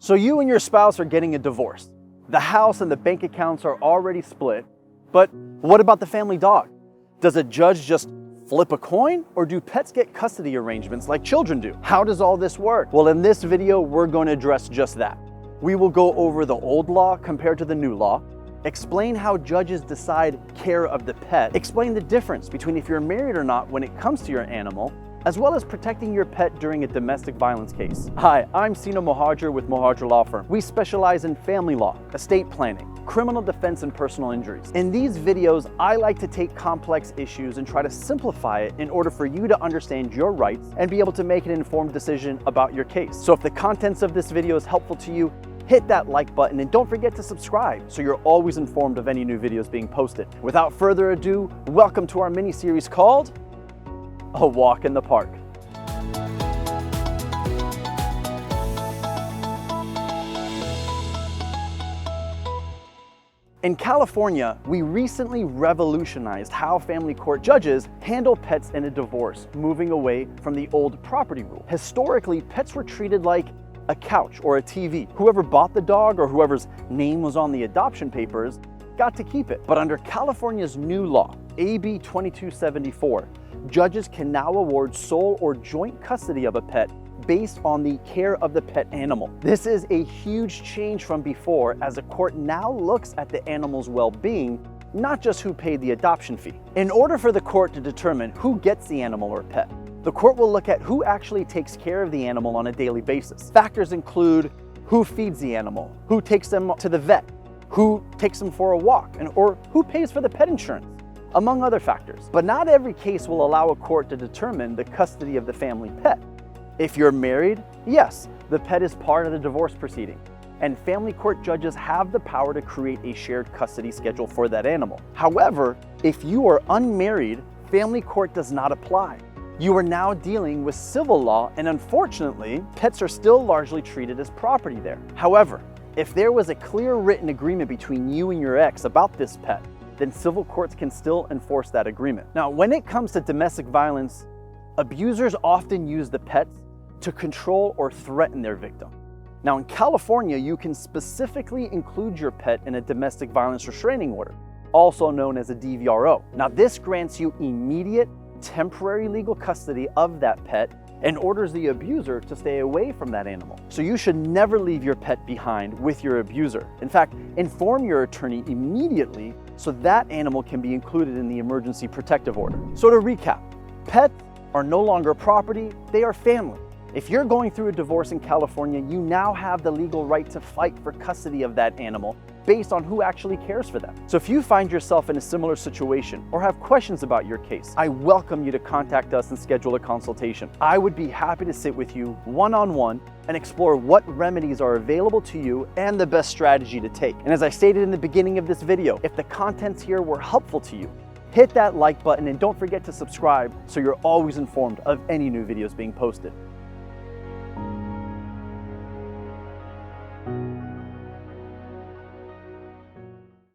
So you and your spouse are getting a divorce. The house and the bank accounts are already split, but what about the family dog? Does a judge just flip a coin, or do pets get custody arrangements like children do? How does all this work? Well, in this video, we're going to address just that. We will go over the old law compared to the new law, explain how judges decide care of the pet, explain the difference between if you're married or not when it comes to your animal, as well as protecting your pet during a domestic violence case. Hi, I'm Sina Mohajer with Mohajer Law Firm. We specialize in family law, estate planning, criminal defense, and personal injuries. In these videos, I like to take complex issues and try to simplify it in order for you to understand your rights and be able to make an informed decision about your case. So if the contents of this video is helpful to you, hit that like button and don't forget to subscribe so you're always informed of any new videos being posted. Without further ado, welcome to our mini-series called A Walk in the Park. In California, we recently revolutionized how family court judges handle pets in a divorce, moving away from the old property rule. Historically, pets were treated like a couch or a TV. Whoever bought the dog or whoever's name was on the adoption papers got to keep it. But under California's new law, AB 2274, judges can now award sole or joint custody of a pet based on the care of the pet animal. This is a huge change from before, as a court now looks at the animal's well-being, not just who paid the adoption fee. In order for the court to determine who gets the animal or pet, the court will look at who actually takes care of the animal on a daily basis. Factors include who feeds the animal, who takes them to the vet, who takes them for a walk, or who pays for the pet insurance, among other factors. But not every case will allow a court to determine the custody of the family pet. If you're married, yes, the pet is part of the divorce proceeding, and family court judges have the power to create a shared custody schedule for that animal. However, if you are unmarried, family court does not apply. You are now dealing with civil law, and unfortunately, pets are still largely treated as property there. However, if there was a clear written agreement between you and your ex about this pet, then civil courts can still enforce that agreement. Now, when it comes to domestic violence, abusers often use the pets to control or threaten their victim. Now, in California, you can specifically include your pet in a domestic violence restraining order, also known as a DVRO. Now, this grants you immediate, temporary legal custody of that pet and orders the abuser to stay away from that animal. So you should never leave your pet behind with your abuser. In fact, inform your attorney immediately so that animal can be included in the emergency protective order. So to recap, pets are no longer property, they are family. If you're going through a divorce in California, you now have the legal right to fight for custody of that animal based on who actually cares for them. So if you find yourself in a similar situation or have questions about your case, I welcome you to contact us and schedule a consultation. I would be happy to sit with you one-on-one and explore what remedies are available to you and the best strategy to take. And as I stated in the beginning of this video, if the contents here were helpful to you, hit that like button and don't forget to subscribe so you're always informed of any new videos being posted.